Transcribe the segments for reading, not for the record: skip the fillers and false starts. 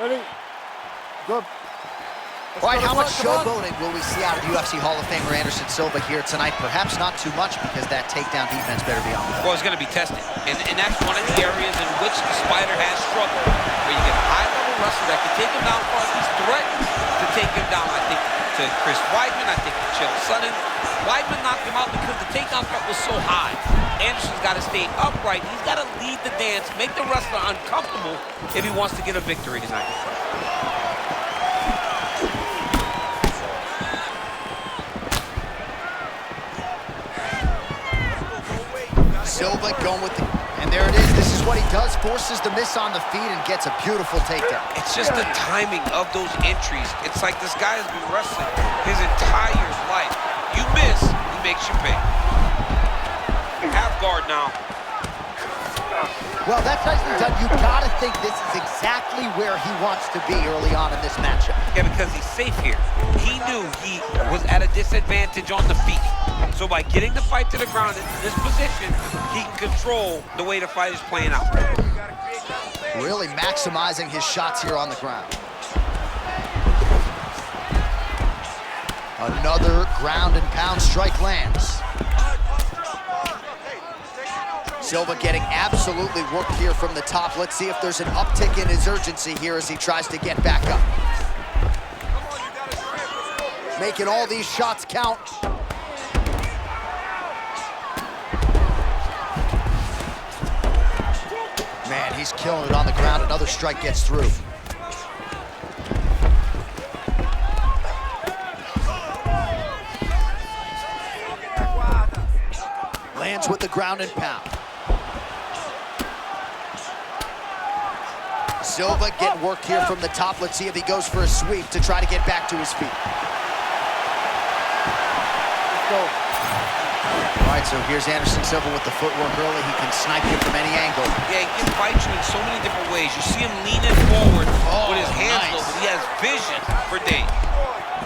Ready? Good. All right, how much showboating will we see out of UFC Hall of Famer Anderson Silva here tonight? Perhaps not too much, because that takedown defense better be on the Well, it's going to be tested. And that's one of the areas in which the Spider has struggled, where you get a high-level wrestler that can take him down, or at least threaten to take him down. I think to Chris Weidman, I think to Chael Sonnen. Weidman knocked him out because the takedown threat was so high. Anderson's got to stay upright. He's got to lead the dance, make the wrestler uncomfortable if he wants to get a victory tonight. Silva going with the, and there it is. This is what he does, forces the miss on the feet and gets a beautiful takedown. It's just the timing of those entries. It's like this guy has been wrestling his entire life. You miss, he makes you pay. Half guard now. Well, that's nicely done. You gotta think this is exactly where he wants to be early on in this matchup. Yeah, because he's safe here. He knew he was at a disadvantage on the feet. So by getting the fight to the ground in this position, he can control the way the fight is playing out. Really maximizing his shots here on the ground. Another ground and pound strike lands. Silva getting absolutely worked here from the top. Let's see if there's an uptick in his urgency here as he tries to get back up. Making all these shots count. Man, he's killing it on the ground. Another strike gets through. Lands with the ground and pound. Silva getting worked here from the top. Let's see if he goes for a sweep to try to get back to his feet. Let's go. All right, so here's Anderson Silva with the footwork early. He can snipe you from any angle. Yeah, he can fight you in so many different ways. You see him leaning forward with his hands low, but he has vision for days.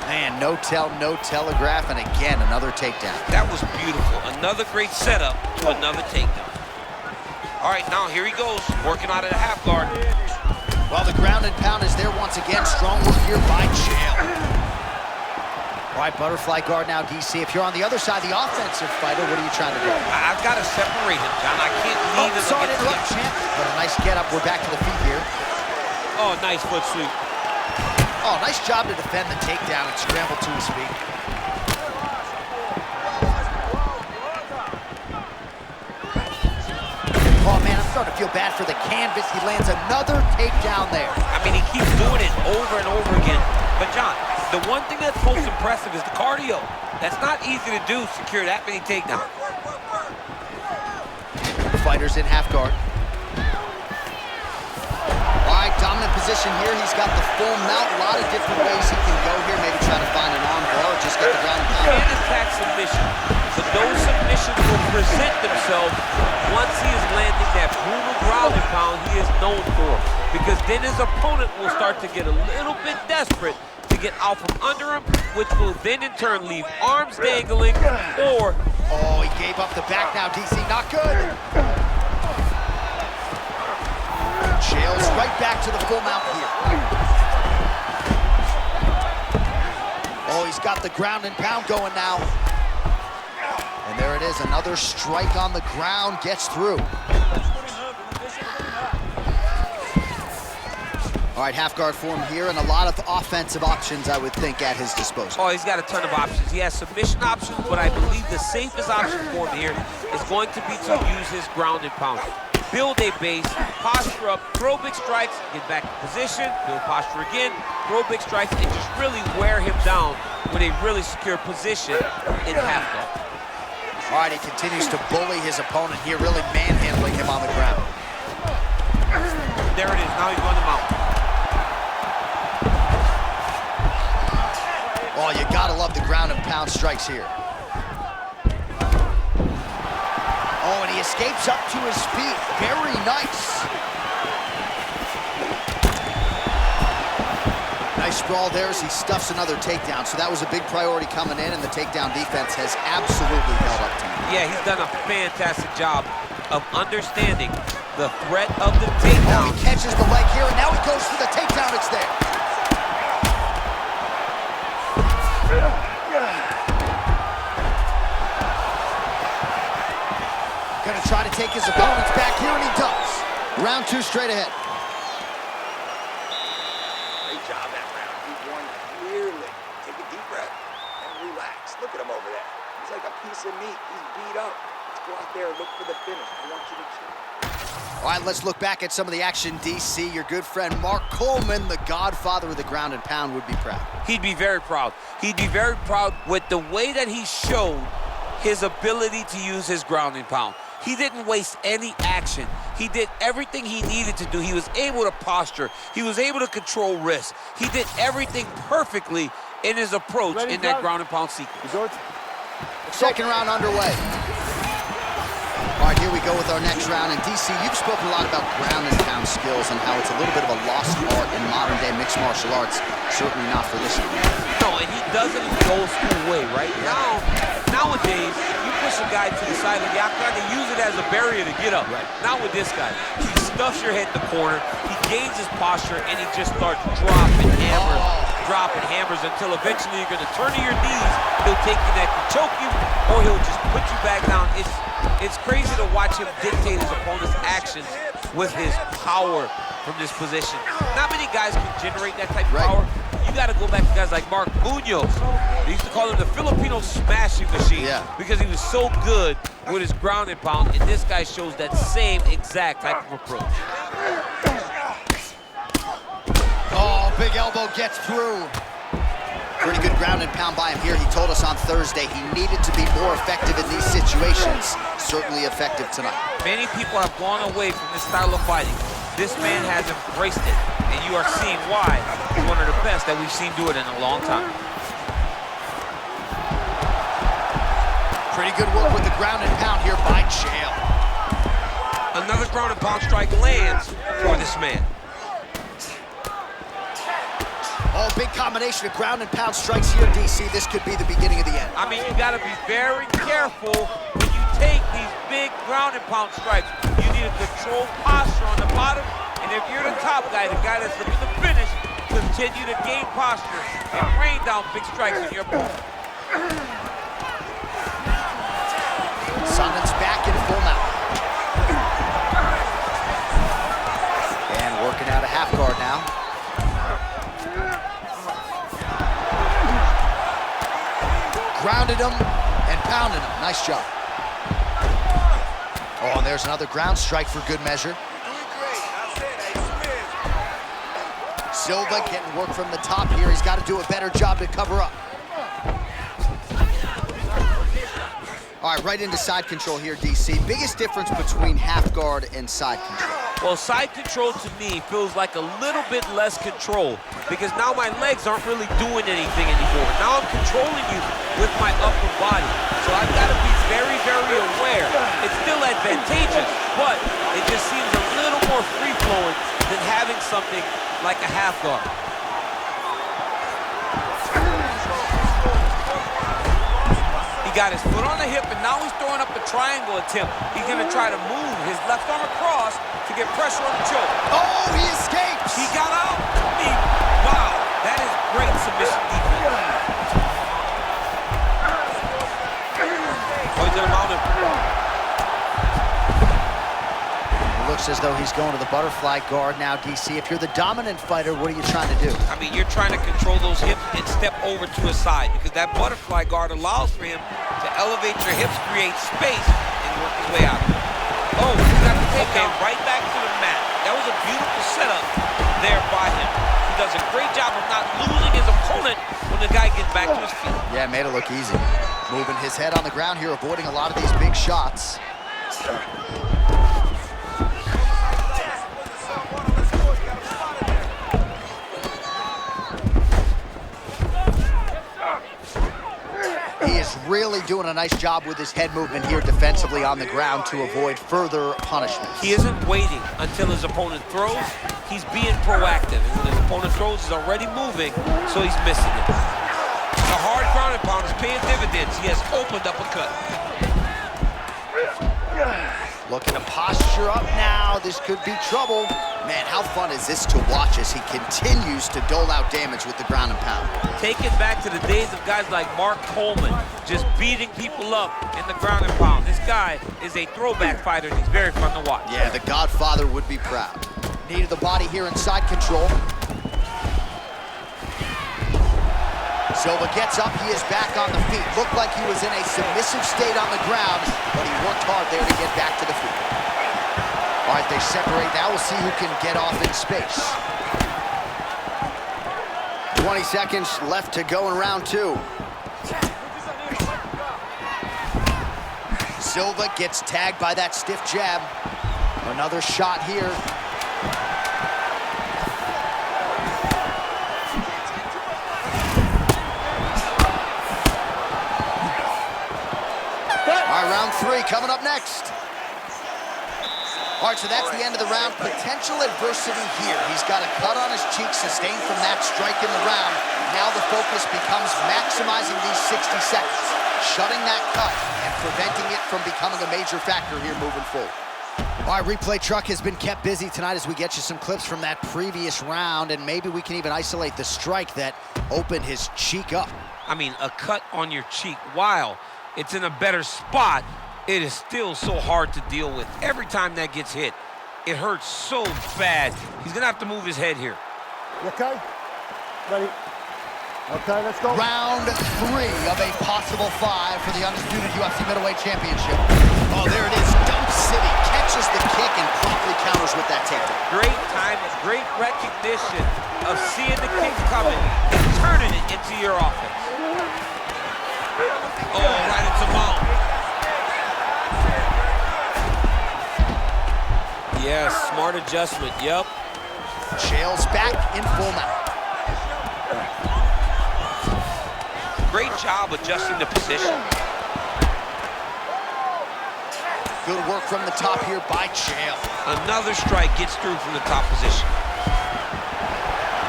Man, no tell, no telegraph, and again, another takedown. That was beautiful. Another great setup to another takedown. All right, now here he goes, working out of the half guard. Well, the ground and pound is there once again. Strong work here by Chael. All right, butterfly guard now, DC. If you're on the other side, the offensive fighter, what are you trying to do? I've got to separate him, John. I can't leave him. Sorry to interrupt, champ. But a nice get up. We're back to the feet here. Oh, nice foot sweep. Oh, nice job to defend the takedown and scramble to his feet. Oh, man, I'm starting to feel bad for the canvas. He lands another takedown there. I mean, he keeps doing it over and over again. But, John, the one thing that's most impressive is the cardio. That's not easy to do, secure that many takedowns. The fighter's in half guard. All right, dominant position here. He's got the full mount. A lot of different ways he can go here. Maybe try to find an arm bar or just get the ground and pound. And attack submission. But those submissions will present themselves once he is landing that brutal ground and pound he is known for. Because then his opponent will start to get a little bit desperate to get out from under him, which will then in turn leave arms dangling or... Oh, he gave up the back now, DC. Not good. Chael's right back to the full mount here. Oh, he's got the ground and pound going now. And there it is, another strike on the ground, gets through. All right, half guard form here, and a lot of offensive options, I would think, at his disposal. Oh, he's got a ton of options. He has submission options, but I believe the safest option for him here is going to be to use his ground and pound. Build a base, posture up, throw big strikes, get back in position, build posture again, throw big strikes, and just really wear him down with a really secure position in half guard. All right, he continues to bully his opponent here, really manhandling him on the ground. There it is, now he's going to mount. Oh, you gotta love the ground and pound strikes here. Oh, and he escapes up to his feet. Very nice. Nice sprawl there as he stuffs another takedown. So that was a big priority coming in, and the takedown defense has absolutely held up tonight. Yeah, he's done a fantastic job of understanding the threat of the takedown. Oh, he catches the leg here, and now he goes for the takedown take his opponents back here, and he does. Round 2 straight ahead. Great job that round. He won clearly. Take a deep breath and relax. Look at him over there. He's like a piece of meat. He's beat up. Let's go out there and look for the finish. I want you to cheer. All right, let's look back at some of the action, DC. Your good friend Mark Coleman, the godfather of the ground and pound, would be proud. He'd be very proud. He'd be very proud with the way that he showed his ability to use his ground and pound. He didn't waste any action. He did everything he needed to do. He was able to posture. He was able to control wrist. He did everything perfectly in his approach in that ground and pound sequence. Second round underway. All right, here we go with our next round. And DC, you've spoken a lot about ground and pound skills and how it's a little bit of a lost art in modern-day mixed martial arts. Certainly not for this one. No, and he does it in the old school way, right? Nowadays, you push a guy to the side of the octagon, they use it as a barrier to get up. Right. Not with this guy. He stuffs your head in the corner, he gains his posture, and he just starts dropping hammers until eventually you're going to turn to your knees. He'll take your neck and choke you, or he'll just put you back down. It's crazy to watch him dictate his opponent's actions with his power from this position. Not many guys can generate that type of power. You got to go back to guys like Mark Munoz. They used to call him the Filipino smashing machine because he was so good with his ground and pound, and this guy shows that same exact type of approach. Oh, big elbow gets through. Pretty good ground and pound by him here. He told us on Thursday he needed to be more effective in these situations. Certainly effective tonight. Many people have gone away from this style of fighting. This man has embraced it, and you are seeing why he's one of the best that we've seen do it in a long time. Pretty good work with the ground and pound here by Chael. Another ground and pound strike lands for this man. Oh, big combination of ground and pound strikes here, DC. This could be the beginning of the end. I mean, you got to be very careful when you take these big ground and pound strikes. You need a controlled posture on the bottom, and if you're the top guy, the guy that's looking to finish, continue to gain posture and rain down big strikes on your opponent. Sonnen's back in full mount. And working out a half guard now. Grounded him and pounded him. Nice job. Oh, and there's another ground strike for good measure. Silva getting work from the top here. He's got to do a better job to cover up. All right, right into side control here, DC. Biggest difference between half guard and side control? Well, side control to me feels like a little bit less control because now my legs aren't really doing anything anymore. Now I'm controlling you with my upper body. So I've got to be very, very aware. It's still advantageous, but it just seems a little more free-flowing than having something like a half guard. He got his foot on the hip, and now he's throwing up a triangle attempt. He's going to try to move his left arm across to get pressure on the choke. Oh, he escapes! He got out. Wow, that is great submission defense. Oh, he's going to mount him. It looks as though he's going to the butterfly guard now, DC. If you're the dominant fighter, what are you trying to do? I mean, you're trying to control those hips and step over to his side because that butterfly guard allows for him to elevate your hips, create space, and work his way out. Oh, he's got to take him right back to the mat. That was a beautiful setup there by him. He does a great job of not losing his opponent when the guy gets back to his feet. Yeah, made it look easy. Moving his head on the ground here, avoiding a lot of these big shots. He is really doing a nice job with his head movement here defensively on the ground to avoid further punishment. He isn't waiting until his opponent throws. He's being proactive. And when his opponent throws, he's already moving, so he's missing it. The hard ground and pound is paying dividends. He has opened up a cut. Looking to posture up now. This could be trouble. Man, how fun is this to watch as he continues to dole out damage with the ground and pound? Take it back to the days of guys like Mark Coleman, just beating people up in the ground and pound. This guy is a throwback fighter, and he's very fun to watch. Yeah, the Godfather would be proud. Knee to the body here in side control. Silva gets up, he is back on the feet. Looked like he was in a submissive state on the ground, but he worked hard there to get back to the feet. All right, they separate now. We'll see who can get off in space. 20 seconds left to go in round 2. Silva gets tagged by that stiff jab. Another shot here. All right, round 3 coming up next. All right, so that's the end of the round. Potential adversity here. He's got a cut on his cheek sustained from that strike in the round. Now the focus becomes maximizing these 60 seconds, shutting that cut and preventing it from becoming a major factor here moving forward. All right, replay truck has been kept busy tonight as we get you some clips from that previous round, and maybe we can even isolate the strike that opened his cheek up. I mean, a cut on your cheek, while it's in a better spot, it is still so hard to deal with. Every time that gets hit, it hurts so bad. He's gonna have to move his head here. You okay? Ready? Okay, let's go. Round 3 of a possible 5 for the undisputed UFC middleweight championship. Oh, there it is. Dump City catches the kick and promptly counters with that takedown. Great time and great recognition of seeing the kick coming and turning it into your offense. Oh, right into mount. Yes, smart adjustment, yep. Chael's back in full mount. Great job adjusting the position. Good work from the top here by Chael. Another strike gets through from the top position.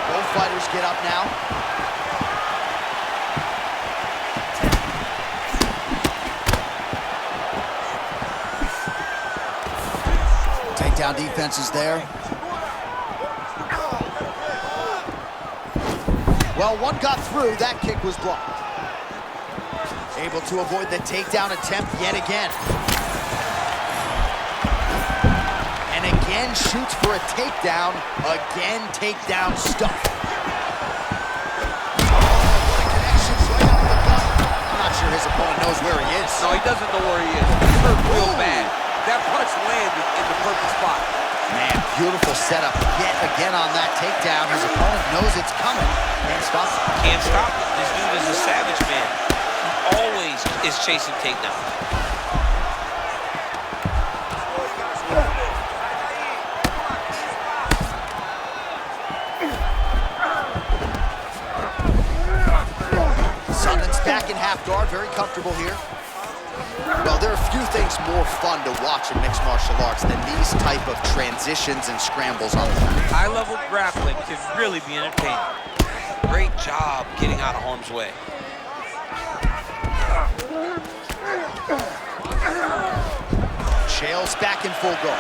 Both fighters get up now. Takedown defense is there. Well, one got through. That kick was blocked. Able to avoid the takedown attempt yet again. And again shoots for a takedown. Again, takedown stuff. Oh, what a connection right out of the gut. I'm not sure his opponent knows where he is. No, he doesn't know where he is. He's hurt real bad. That punch landed in the perfect spot. Man, beautiful setup yet again on that takedown. His opponent knows it's coming. Can't stop it. Can't stop it. This dude is a savage, man. He always is chasing takedowns. Sonnen's back in half guard, very comfortable here. Well, there are a few things more fun to watch in mixed martial arts than these type of transitions and scrambles on the ground. High-level grappling can really be entertaining. Great job getting out of harm's way. Chael's back in full guard.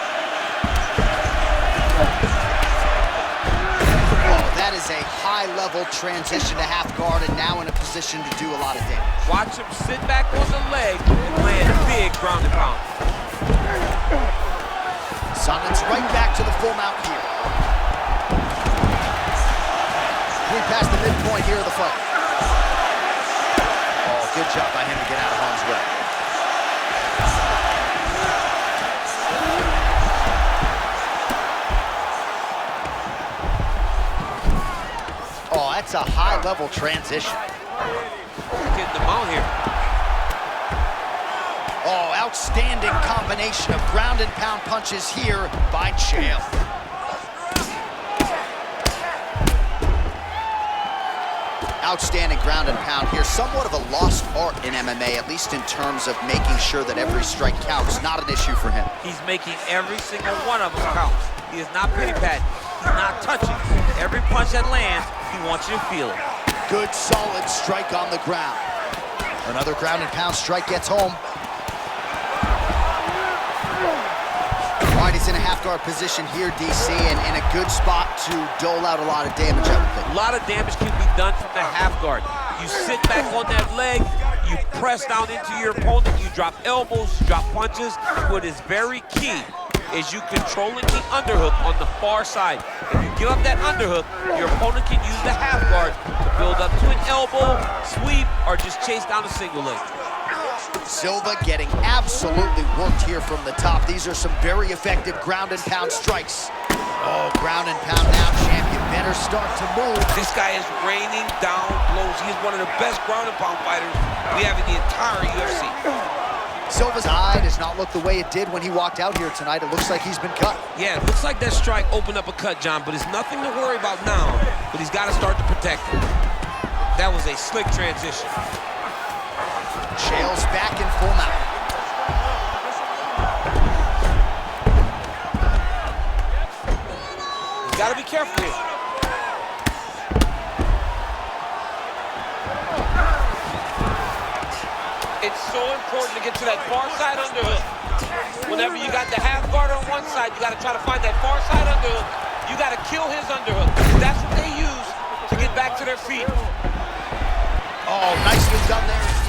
Oh, that is a high-level transition to half guard and now in a position to do a lot of damage. Watch him sit back on the leg and land a big ground and pound. Sonnen's right back to the full mount here. We past the midpoint here of the fight. Oh, good job by him to get out of harm's way. Oh, that's a high-level transition. Getting the mount here. Oh, outstanding combination of ground and pound punches here by Chael. Outstanding ground and pound here. Somewhat of a lost art in MMA, at least in terms of making sure that every strike counts. Not an issue for him. He's making every single one of them count. He is not pity-patting. He's not touching. Every punch that lands, he wants you to feel it. Good, solid strike on the ground. Another ground and pound strike gets home. half guard position here, DC, and in a good spot to dole out a lot of damage, I would think. A lot of damage can be done from the half guard. You sit back on that leg, you press down into your opponent, you drop elbows, you drop punches. What is very key is you controlling the underhook on the far side. If you give up that underhook, your opponent can use the half guard to build up to an elbow, sweep, or just chase down a single leg. Silva getting absolutely worked here from the top. These are some very effective ground and pound strikes. Oh, ground and pound now, champ. You better start to move. This guy is raining down blows. He is one of the best ground and pound fighters we have in the entire UFC. Silva's eye does not look the way it did when he walked out here tonight. It looks like he's been cut. Yeah, it looks like that strike opened up a cut, John, but it's nothing to worry about now, but he's got to start to protect it. That was a slick transition. Chael's back in full mount. You got to be careful here. It's so important to get to that far side underhook. Whenever you got the half guard on one side, you got to try to find that far side underhook. You got to kill his underhook. That's what they use to get back to their feet. Oh, nicely done there.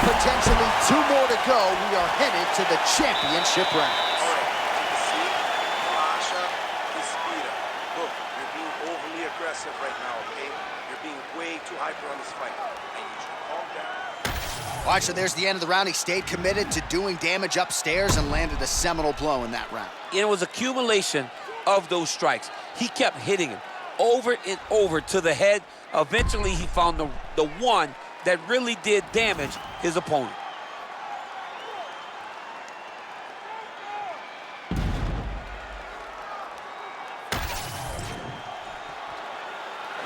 Potentially 2 more to go. We are headed to the championship rounds. All right, see, Masha, is speed up. Look, you're being overly aggressive right now, okay? You're being way too hyper on this fight. I need you to calm down. All right, so there's the end of the round. He stayed committed to doing damage upstairs and landed a seminal blow in that round. It was accumulation of those strikes. He kept hitting him over and over to the head. Eventually, he found the one that really did damage his opponent.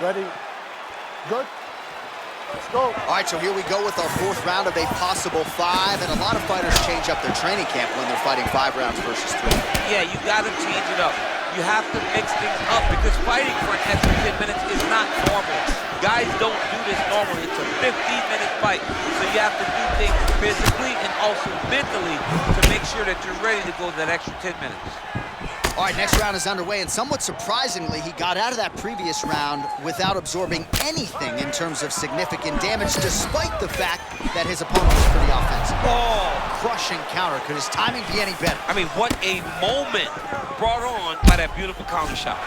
Ready? Good? Let's go. All right, so here we go with our 4th round of a possible 5, and a lot of fighters change up their training camp when they're fighting 5 rounds versus 3. Yeah, you gotta change it up. You have to mix things up because fighting for an extra 10 minutes is not normal. Guys don't do this normally. It's a 15-minute fight, so you have to do things physically and also mentally to make sure that you're ready to go that extra 10 minutes. All right, next round is underway, and somewhat surprisingly, he got out of that previous round without absorbing anything in terms of significant damage, despite the fact that his opponent was pretty offensive. Oh, Crushing counter. Could his timing be any better? I mean, what a moment brought on by that beautiful counter shot.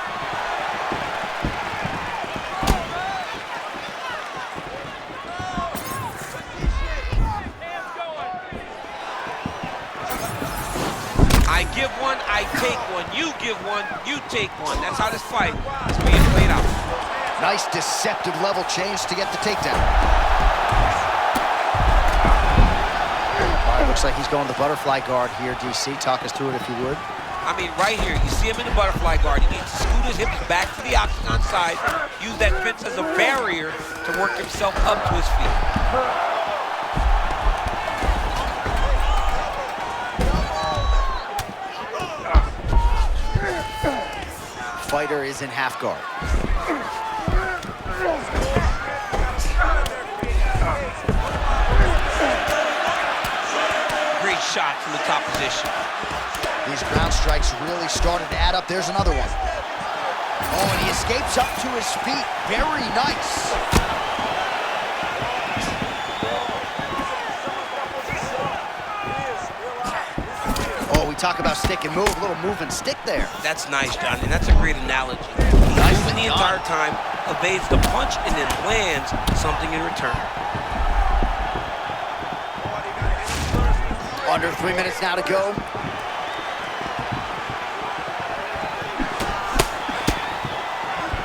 I give one, I take one. You give one, you take one. That's how this fight is being played out. Nice deceptive level change to get the takedown. All right, looks like he's going the butterfly guard here, DC. Talk us through it if you would. I mean, right here, you see him in the butterfly guard. He needs to scoot his hips back to the octagon side, use that fence as a barrier to work himself up to his feet. Fighter is in half guard. Great shot from the top position. These ground strikes really started to add up. There's another one. Oh, and he escapes up to his feet. Very nice. Oh, we talk about stick and move. A little move and stick there. That's nice, John, and that's a great analogy. He's moving the entire time, evades the punch, and then lands something in return. Under 3 minutes now to go.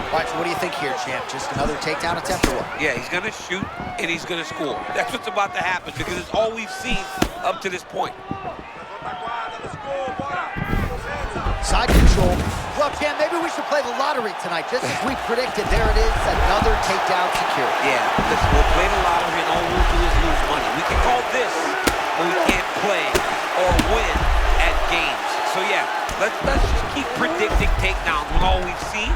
All right, so what do you think here, champ? Just another takedown attempt or what? Yeah, he's gonna shoot and he's gonna score. That's what's about to happen because it's all we've seen up to this point. Side control. Well, champ, maybe we should play the lottery tonight. Just as we predicted, there it is, another takedown secured. Yeah, listen, we'll play the lottery and all we'll do is lose money. We can call this, but we can't play or win at games. So yeah, let's just keep predicting takedowns when all we've seen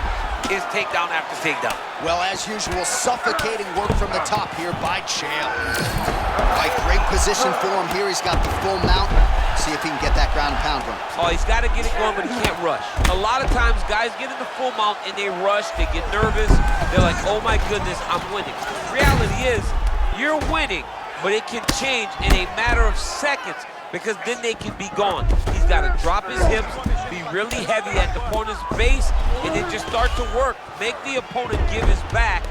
is takedown after takedown. Well, as usual, suffocating work from the top here by Chael. Right, great position for him here. He's got the full mount. See if he can get that ground and pound going. Oh, he's got to get it going, but he can't rush. A lot of times, guys get in the full mount and they rush, they get nervous. They're like, oh my goodness, I'm winning. Reality is, you're winning, but it can change in a matter of seconds because then they can be gone. He's got to drop his hips, be really heavy at the opponent's base, and then just start to work. Make the opponent give his back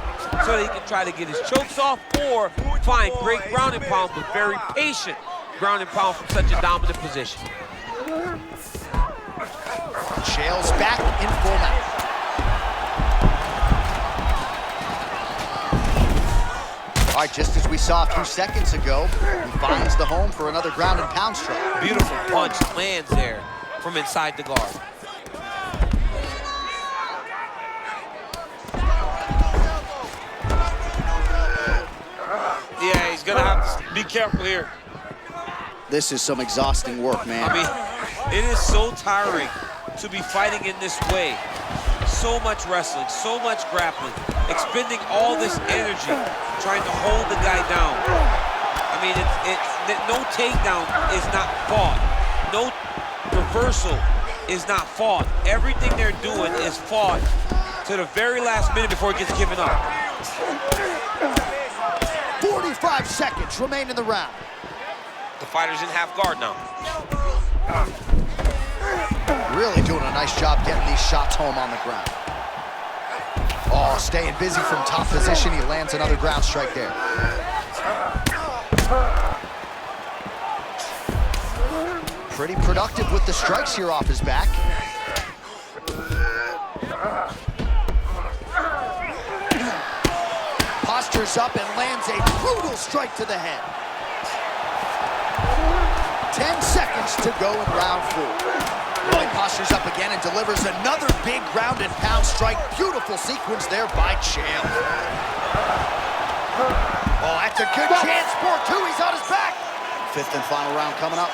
so that he can try to get his chokes off or find great ground and pound, but very patient ground and pound from such a dominant position. Chael's back in full mount. All right, just as we saw a few seconds ago, he finds the home for another ground and pound strike. Beautiful punch lands there from inside the guard. Yeah, he's gonna have to be careful here. This is some exhausting work, man. I mean, it is so tiring to be fighting in this way. So much wrestling, so much grappling, expending all this energy, trying to hold the guy down. I mean, no takedown is not fought. No reversal is not fought. Everything they're doing is fought to the very last minute before it gets given up. 45 seconds remain in the round. The fighter's in half guard now. Really doing a nice job getting these shots home on the ground. Oh, staying busy from top position. He lands another ground strike there. Pretty productive with the strikes here off his back. Postures up and lands a brutal strike to the head. 10 seconds to go in round 4. Well, he postures up again and delivers another big ground and pound strike. Beautiful sequence there by Chael. Oh, that's a good chance for 2. He's on his back. 5th and final round coming up.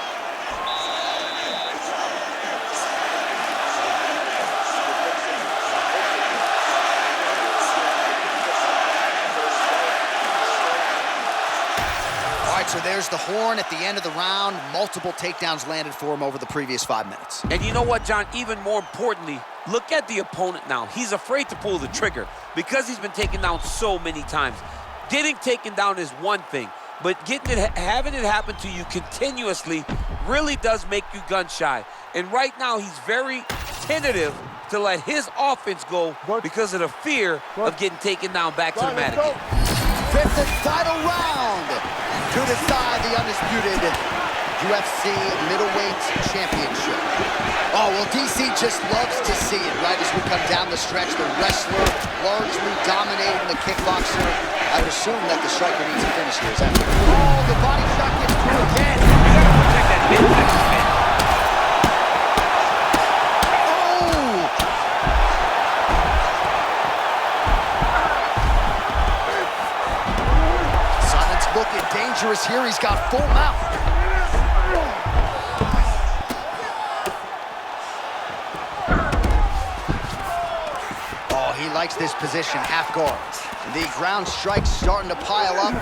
So there's the horn at the end of the round. Multiple takedowns landed for him over the previous 5 minutes. And you know what, John? Even more importantly, look at the opponent now. He's afraid to pull the trigger because he's been taken down so many times. Getting taken down is one thing, but having it happen to you continuously really does make you gun shy. And right now, he's very tentative to let his offense go because of the fear of getting taken down back to the mat again. 5th and final round to decide the undisputed UFC middleweight championship. Oh, well, DC just loves to see it, right? As we come down the stretch, the wrestler largely dominating the kickboxer. I would assume that the striker needs to finish here. Is that oh, the body shot gets through again. You gotta protect that midsection, man. Looking dangerous here. He's got full mount. Oh, he likes this position, half guard. The ground strikes starting to pile up.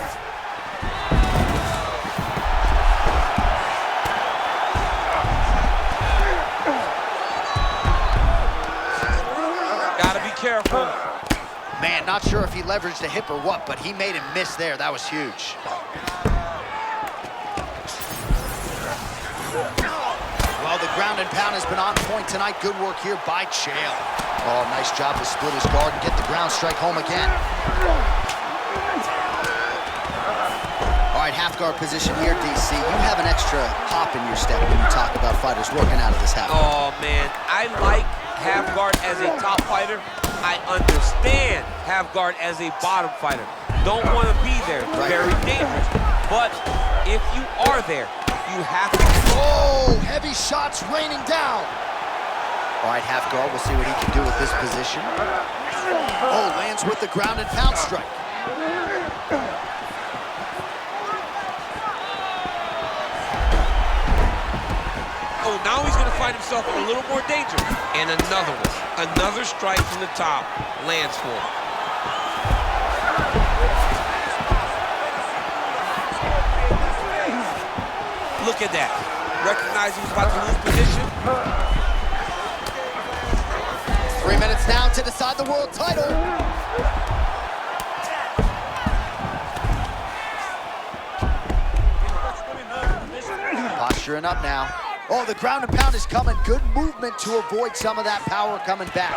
Gotta be careful. Man, not sure if he leveraged a hip or what, but he made him miss there. That was huge. Well, the ground and pound has been on point tonight. Good work here by Chael. Oh, nice job to split his guard and get the ground strike home again. All right, half guard position here, DC. You have an extra pop in your step when you talk about fighters working out of this half guard. Oh, man, I like half guard as a top fighter. I understand half guard as a bottom fighter. Don't want to be there. Right. Very dangerous. But if you are there, you have to. Oh, heavy shots raining down. All right, half guard. We'll see what he can do with this position. Oh, lands with the ground and pound strike. Oh, now he's going to find himself in a little more danger. And another one. Another strike from the top lands for him. Look at that. Recognize he was about to lose position. 3 minutes now to decide the world title. Posturing up now. Oh, the ground and pound is coming. Good movement to avoid some of that power coming back.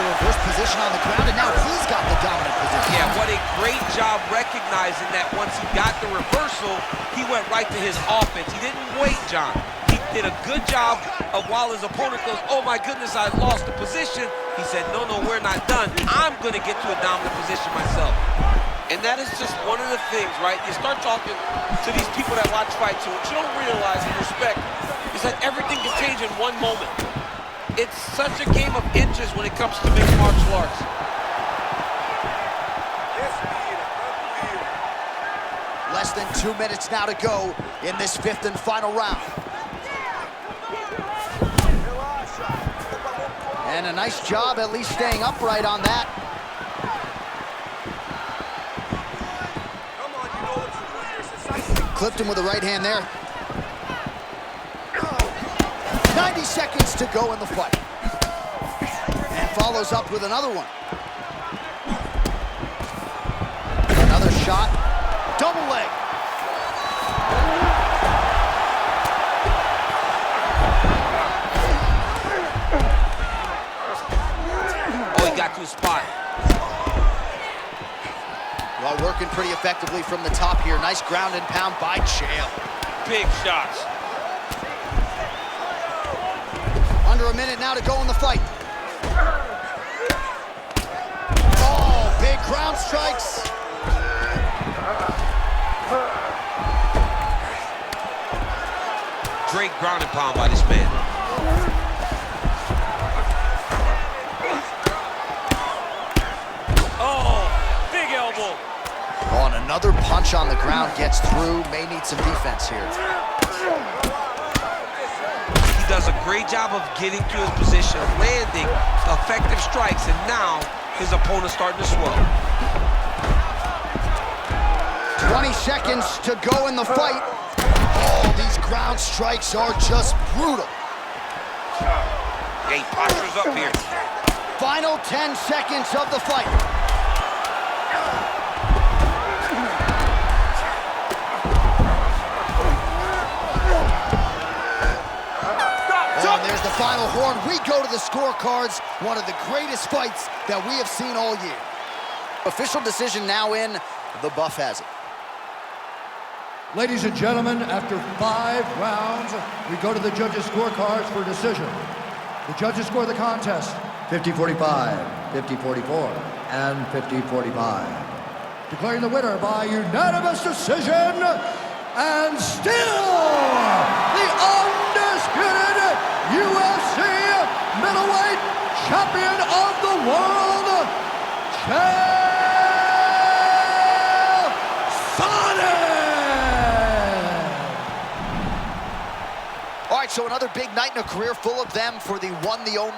Reverse position on the ground, and now he's got the dominant position. Yeah, what a great job recognizing that once he got the reversal, he went right to his offense. He didn't wait, John. He did a good job of while his opponent goes, oh my goodness, I lost the position. He said, no, we're not done. I'm going to get to a dominant position myself. And that is just one of the things, right? You start talking to these people that watch fights, and what you don't realize and respect is that everything can change in one moment. It's such a game of inches when it comes to mixed martial arts. Less than 2 minutes now to go in this 5th and final round. And a nice job at least staying upright on that. Clipped him with the right hand there. 90 seconds to go in the fight. And follows up with another one. Another shot. Double leg. Oh, he got to his spot. Well, working pretty effectively from the top here. Nice ground and pound by Chael. Big shots. Under a minute now to go in the fight. Oh, big ground strikes. Great ground and pound by this man. Oh, big elbow. Oh, and another punch on the ground gets through. May need some defense here. Does a great job of getting to his position, landing effective strikes, and now his opponent's starting to swell. 20 seconds to go in the fight. Oh, these ground strikes are just brutal. Yeah, he postures up here. Final 10 seconds of the fight. There's the final horn. We go to the scorecards. One of the greatest fights that we have seen all year. Official decision now in. The buff has it. Ladies and gentlemen, after 5 rounds, we go to the judges' scorecards for decision. The judges score the contest 50-45, 50-44, and 50-45. Declaring the winner by unanimous decision, and still the undisputed UFC middleweight champion of the world, Chael Sonnen! All right, so another big night in a career full of them for the one, the only.